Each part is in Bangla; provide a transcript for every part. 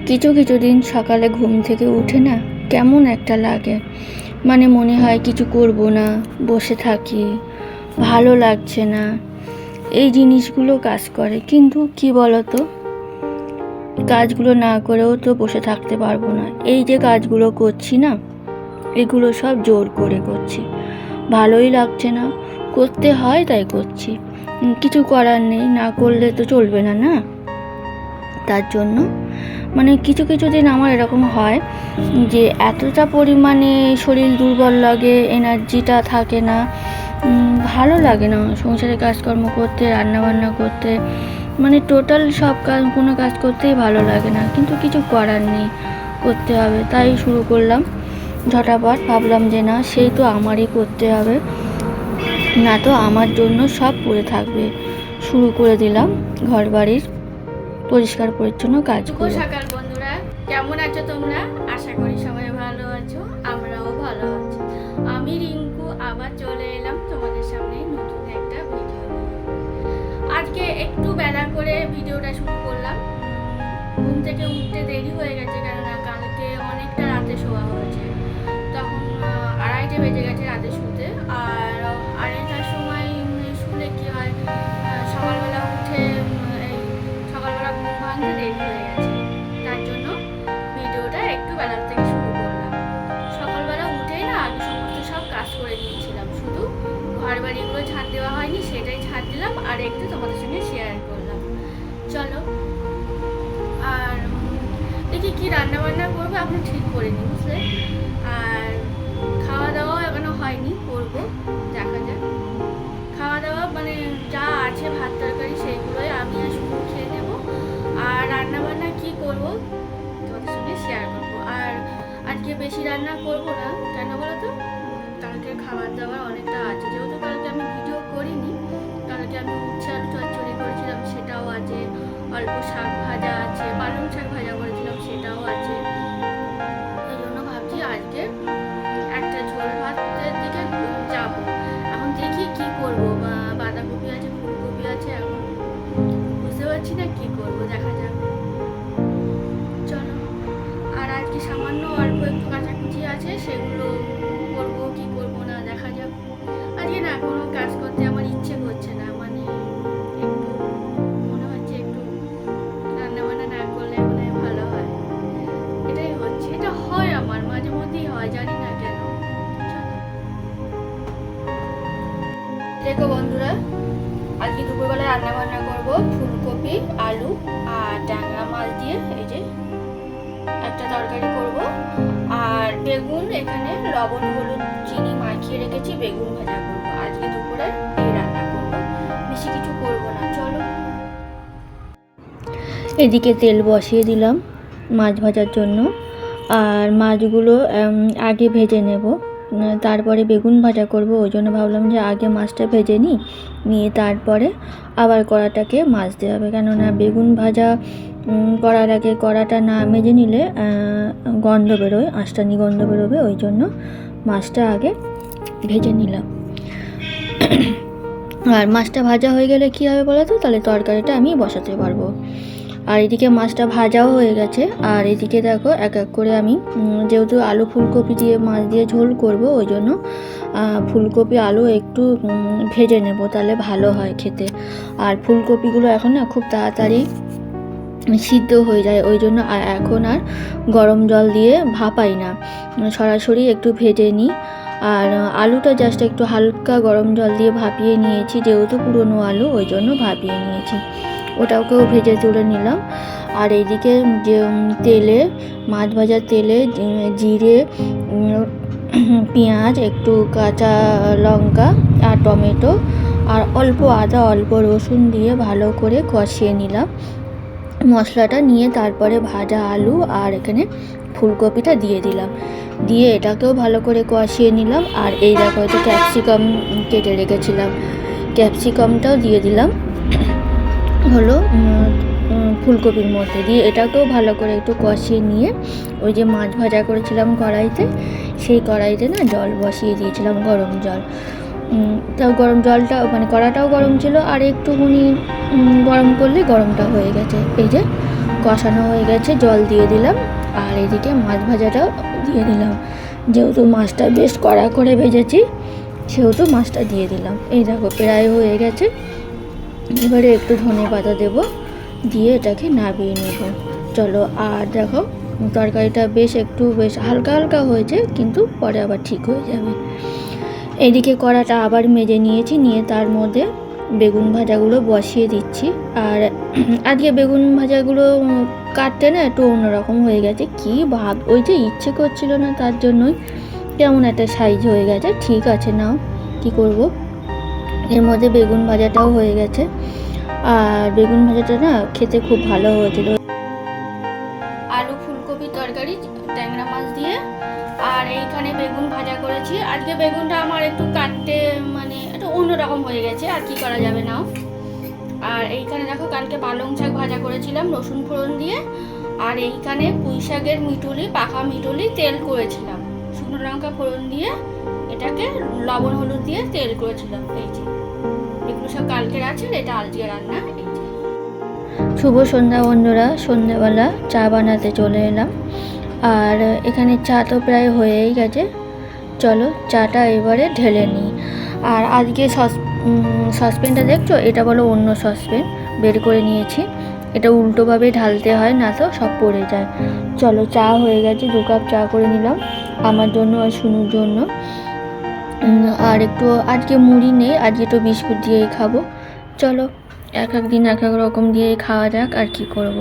কিছু কিছু দিন সকালে ঘুম থেকে উঠে না কেমন একটা লাগে, মানে মনে হয় কিছু করব না, বসে থাকি, ভালো লাগছে না, এই জিনিসগুলো কাজ করে। কিন্তু কি বলতো, কাজগুলো না করেও তো বসে থাকতে পারবো না। এই যে কাজগুলো করছি না, এগুলো সব জোর করে করছি, ভালোই লাগছে না, করতে হয় তাই করছি। কিছু করার নেই, না করলে তো চলবে না না। তার জন্য মানে কিছু কিছু দিন আমার এরকম হয় যে এতটা পরিমাণে শরীর দুর্বল লাগে, এনার্জিটা থাকে না, ভালো লাগে না সংসারে কাজকর্ম করতে, রান্নাবান্না করতে, মানে টোটাল সব কাজ, কোনো কাজ করতেই ভালো লাগে না। কিন্তু কিছু করার নেই, করতে হবে, তাই শুরু করলাম ঝটাপট। ভাবলাম যে না, সেই তো আমারই করতে হবে, না তো আমার জন্য সব পড়ে থাকবে। শুরু করে দিলাম ঘর বাড়ির পরিষ্কার পরিচ্ছন্ন কাজ। সকাল বন্ধুরা, কেমন আছো তোমরা? আশা করি সবাই ভালো আছো, আমরাও ভালো আছি। আমি রিঙ্কু আবার চলে এলাম তোমাদের সামনে নতুন একটা ভিডিও নিয়ে। আজকে একটু বেলা করে ভিডিওটা শুরু করলাম। ঘুম থেকে উঠতে দেরি হয়ে গেছে, কেননা কালকে অনেকটা রাতে শোয়া হয়েছে। তখন 2:30 বেজে গেছে রাতে শুতে। আর 2:30টার সময় শুলে কি হয়, সকালবেলা উঠে সকালবেলা ঘুম ভাঙতে দেরি হয়ে গেছে। তার জন্য ভিডিওটা একটু বেলার থেকে শুরু করলাম। সকালবেলা উঠেই না আমি সমস্ত সব কাজ করে নিয়েছিলাম, শুধু ঘর বাড়িগুলো ঝাঁট দেওয়া হয়নি, সেটাই ঝাঁট দিলাম আর একটু তোমাদের সঙ্গে শেয়ার করলাম। চলো, আর দেখি কি রান্না বান্না করবো এখনো ঠিক করিনি, বুঝলে। আর খাওয়া দাওয়াও এখনো হয়নি, করবো, দেখা যাক। খাওয়া দাওয়া মানে যা আছে ভাত তরকারি সেইগুলোই আমি আর শুধু খেয়ে নেবো। আর রান্না বান্না কি করবো তোমাদের সঙ্গে শেয়ার করবো। আর আজকে বেশি রান্না করবো না, কেন বলো তো, কালকে খাবার দাবার অনেকটা আছে। যেহেতু কালকে আমি ভিডিও করিনি, কালকে আমি উচ্ছে আলু চচ্চড়ি করেছিলাম, সেটাও আছে। অল্প শাক ভাজা আছে, পালং শাক ভাজা করেছিলাম, সেটাও আছে। এই জন্য ভাবছি আজকে একটা ঝোল ভাতের দিকে যাবো। এখন দেখি কি করবো, বাঁধাকপি আছে, ফুলকপি আছে, এখন বুঝতে পারছি না কি করবো, দেখা যাক। চলো, আর আজকে সামান্য অল্প একটু কাঁচাকুচি আছে, সেগুলো করবো কি করবো না, দেখা যাক। আজকে না কোনো কাজ করতে আমার ইচ্ছে করছে না, মানে একটু মনে হচ্ছে একটু রান্না বান্না না করলে মনে হয় ভালো হয়। এটাই হচ্ছে, এটা হয় আমার মাঝে মধ্যেই হয়, জানি না কেন। দেখো বন্ধুরা, আজকে দুপুরবেলা রান্না বান্না করবো ফুলকপি, আলু আর ট্যাংরা মাছ দিয়ে এই যে একটা তরকারি করব। আর বেগুন এখানে লবণ হলুদ চিনি মাখিয়ে রেখেছি, বেগুন ভাজা করবো। আজকে দুপুরে এই রান্না করবো, বেশি কিছু করবো না। চলো, এদিকে তেল বসিয়ে দিলাম মাছ ভাজার জন্য, আর মাছগুলো আগে ভেজে নেব, তারপরে বেগুন ভাজা করব। ওই জন্য ভাবলাম যে আগে মাছটা ভেজে নিয়ে তারপরে আবার কড়াটাকে মাজতে হবে, কেননা বেগুন ভাজা করার আগে কড়াটা না মেজে নিলে গন্ধ বেরোয়, আঁশটানি গন্ধ বেরোবে। ওই জন্য মাছটা আগে ভেজে নিলাম। আর মাছটা ভাজা হয়ে গেলে কী হবে বলো তো, তাহলে তরকারিটা আমি বসাতে পারবো। আর এদিকে মাছটা ভাজাও হয়ে গেছে। আর এদিকে দেখো এক এক করে আমি, যেহেতু আলু ফুলকপি দিয়ে মাছ দিয়ে ঝোল করব, ওই জন্য ফুলকপি আলু একটু ভেজে নেব, তাহলে ভালো হয় খেতে। আর ফুলকপিগুলো এখন না খুব তাড়াতাড়ি সিদ্ধ হয়ে যায়, ওই জন্য এখন আর গরম জল দিয়ে ভাপাই না, সরাসরি একটু ভেজে নিই। আর আলুটা জাস্ট একটু হালকা গরম জল দিয়ে ভাপিয়ে নিয়েছি, যেহেতু পুরনো আলু, ওই জন্য ভাপিয়ে নিয়েছি। ওটাকেও ভেজে তুলে নিলাম। আর এইদিকে যে তেলে, মাছ ভাজার তেলে জিরে, পেঁয়াজ, একটু কাঁচা লঙ্কা আর টমেটো আর অল্প আদা, অল্প রসুন দিয়ে ভালো করে কষিয়ে নিলাম মশলাটা। নিয়ে তারপরে ভাজা আলু আর এখানে ফুলকপিটা দিয়ে দিলাম, দিয়ে এটাকেও ভালো করে কষিয়ে নিলাম। আর এই দেখো, হয়তো ক্যাপসিকাম কেটে রেখেছিলাম, ক্যাপসিকামটাও দিয়ে দিলাম হলো ফুলকপির মধ্যে, দিয়ে এটাকেও ভালো করে একটু কষিয়ে নিয়ে ওই যে মাছ ভাজা করেছিলাম কড়াইতে, সেই কড়াইতে না জল বসিয়ে দিয়েছিলাম, গরম জল। তাও গরম জলটা মানে কড়াটাও গরম ছিল, আর একটুখানি গরম করলে গরমটা হয়ে গেছে। এই যে কষানো হয়ে গেছে, জল দিয়ে দিলাম। আর এদিকে মাছ ভাজাটাও দিয়ে দিলাম। যেহেতু মাছটা বেশ কড়া করে ভেজেছি সেহেতু মাছটা দিয়ে দিলাম। এই দেখো প্রায় হয়ে গেছে। এবারে একটু ধনে পাতা দেবো, দিয়ে এটাকে নামিয়ে নেব। চলো, আর দেখো তরকারিটা বেশ হালকা হালকা হয়েছে, কিন্তু পরে আবার ঠিক হয়ে যাবে। এদিকে কড়াটা আবার মেজে নিয়েছি, নিয়ে তার মধ্যে বেগুন ভাজাগুলো বসিয়ে দিচ্ছি। আর আজকে বেগুন ভাজাগুলো কাটতে না একটু অন্যরকম হয়ে গেছে, কি ভাব ওই যে ইচ্ছে করছিল না, তার জন্যই কেমন একটা সাইজ হয়ে গেছে। ঠিক আছে, নাও কি করব। এর মধ্যে বেগুন ভাজাটাও হয়ে গেছে, আর বেগুন ভাজাটা না খেতে খুব ভালো হয়েছিল। আলু ফুলকপির তরকারি ট্যাংরা মাছ দিয়ে, আর এইখানে বেগুন ভাজা করেছি। আজকে বেগুনটা আমার একটু কাটতে মানে একটু অন্যরকম হয়ে গেছে, আর কি করা যাবে না। আর এইখানে দেখো কালকে পালং শাক ভাজা করেছিলাম রসুন ফোড়ন দিয়ে, আর এইখানে পুঁই শাকের মিটুলি, পাকা মিটুলি তেল করেছিলাম শুকনো লঙ্কা ফোড়ন দিয়ে, এটাকে লবণ হলুদ দিয়ে তেল করেছিলাম। এই যে এগুলো সব কালকের আছে, এটা আজকে রান্না। এই যে শুভ সন্ধ্যা বন্ধুরা, সন্ধ্যাবেলা চা বানাতে চলে এলাম। আর এখানে চা তো প্রায় হয়েই গেছে, চলো চাটা এবারে ঢেলে নিই। আর আজকে সসপ্যানটা দেখছো, এটা বলো অন্য সসপ্যান বের করে নিয়েছি। এটা উল্টোভাবে ঢালতে হয়, না তো সব পড়ে যায়। চলো, চা হয়ে গেছে, 2 কাপ চা করে নিলাম আমার জন্য আর শুনুর জন্য। আর একটু আজকে মুড়ি নেই, আজকে একটু বিস্কুট দিয়েই খাবো। চলো, এক এক দিন এক এক রকম দিয়েই খাওয়া যাক, আর কি করব।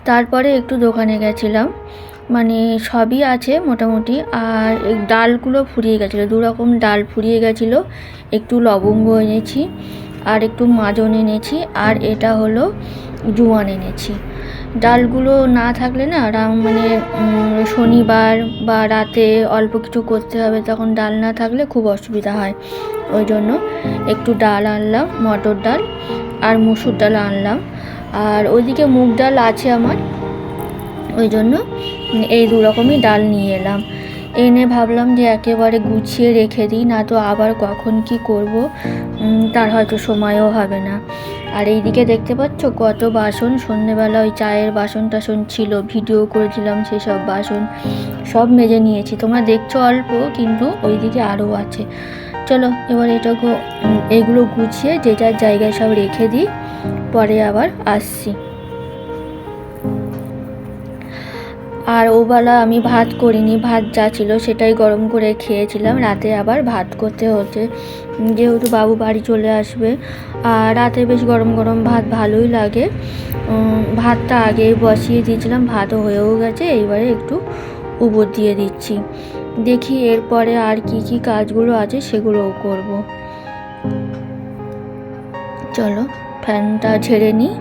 তারপরে একটু দোকানে গেছিলাম, মানে সবই আছে মোটামুটি। আর এই ডালগুলো ফুরিয়ে গেছিলো, 2 রকম ডাল ফুরিয়ে গেছিলো। একটু লবঙ্গ এনেছি, আর একটু মাজন এনেছি, আর এটা হলো জোয়ান এনেছি। ডালগুলো না থাকলে না মানে শনিবার বা রাতে অল্প কিছু করতে হবে, তখন ডাল না থাকলে খুব অসুবিধা হয়। ওই জন্য একটু ডাল আনলাম, মটর ডাল আর মুসুর ডাল আনলাম। আর ওইদিকে মুগ ডাল আছে আমার, ওই জন্য এই 2 রকমই ডাল নিয়ে এলাম। এনে ভাবলাম যে একেবারে গুছিয়ে রেখে দিই, না তো আবার কখন কি করব তার হয়তো সময়ও হবে না। আর এইদিকে দেখতে পাচ্ছ কত বাসন, সন্ধেবেলা ওই চায়ের বাসন টাসন ছিল, ভিডিও করেছিলাম, সেসব বাসন সব মেজে নিয়েছি। তোমরা দেখছো অল্প, কিন্তু ওইদিকে আরও আছে। চলো এবার এইগুলো গুছিয়ে যে যার জায়গায় সব রেখে দিই, পরে আবার আসছি। আর ওবেলা আমি ভাত করিনি, ভাত যা ছিল সেটাই গরম করে খেয়েছিলাম। রাতে আবার ভাত করতে হচ্ছে, যেহেতু বাবু বাড়ি চলে আসবে। আর রাতে বেশ গরম গরম ভাত ভালোই লাগে। ভাতটা আগেই বসিয়ে দিয়েছিলাম, ভাতও হয়েও গেছে। এইবারে একটু উপর দিয়ে দিচ্ছি, দেখি এরপরে আর কি কি কাজগুলো আছে সেগুলোও করব। চলো ফ্যানটা ঝেড়ে নিই।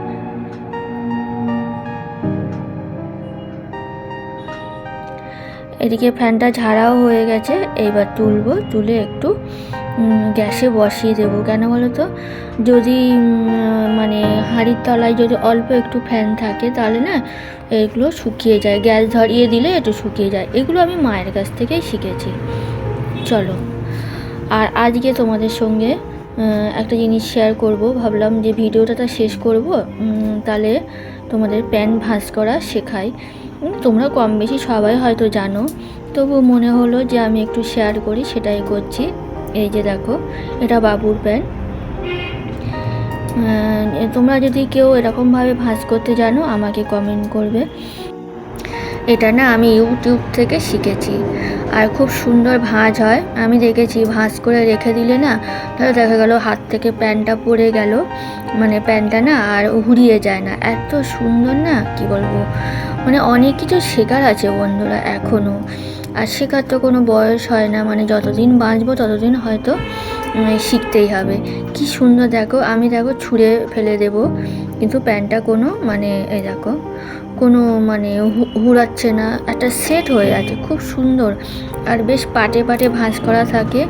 এদিকে ফ্যানটা ঝাড়াও হয়ে গেছে, এইবার তুলবো, তুলে একটু গ্যাসে বসিয়ে দেবো। কেন বলো তো, যদি মানে হাঁড়ির তলায় যদি অল্প একটু ফ্যান থাকে তাহলে না এগুলো শুকিয়ে যায়, গ্যাস ধরিয়ে দিলে একটু শুকিয়ে যায়। এগুলো আমি মায়ের কাছ থেকেই শিখেছি। চলো, আর আজকে তোমাদের সঙ্গে একটা জিনিস শেয়ার করব, ভাবলাম যে ভিডিওটা শেষ করব, তাহলে তোমাদের প্যান ভাঁজ করা শেখাই। তোমরা কম বেশি সবাই হয়তো জানো, তবু মনে হলো যে আমি একটু শেয়ার করি, সেটাই করছি। এই যে দেখো, এটা বাবুর প্যান। তোমরা যদি কেউ এরকমভাবে ভাঁজ করতে জানো আমাকে কমেন্ট করবে। এটা না আমি ইউটিউব থেকে শিখেছি, আর খুব সুন্দর ভাঁজ হয়। আমি দেখেছি ভাঁজ করে রেখে দিলে না, তাহলে দেখা গেল হাত থেকে প্যানটা পড়ে গেল, মানে প্যানটা না আর হুড়িয়ে যায় না। এত সুন্দর না, কি বলবো, মানে অনেক কিছু শেখার আছে বন্ধুরা এখনও। আর শেখার তো কোনো বয়স হয় না, মানে যতদিন বাঁচবো ততদিন হয়তো শিখতেই হবে। কি সুন্দর দেখো, আমি দেখো ছুঁড়ে ফেলে দেব, কিন্তু প্যানটা কোনো মানে এই দেখো কোনো মানে হুড়াচ্ছে না, একটা সেট হয়ে আছে, খুব সুন্দর। আর বেশ পাটে পাটে ভাঁজ করা থাকে,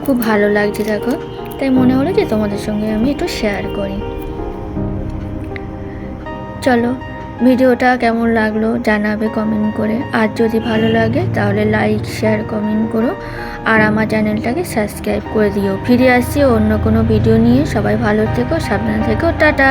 খুব ভালো লাগছে দেখো। তাই মনে হলো যে তোমাদের সঙ্গে আমি একটু শেয়ার করি। চলো, ভিডিওটা কেমন লাগলো জানাবে কমেন্ট করে। আর যদি ভালো লাগে তাহলে লাইক শেয়ার কমেন্ট করো, আর আমার চ্যানেলটাকে সাবস্ক্রাইব করে দিও। ফিরে আসছি অন্য কোনো ভিডিও নিয়ে। সবাই ভালো থেকো, সাবধানে থেকো, টাটা।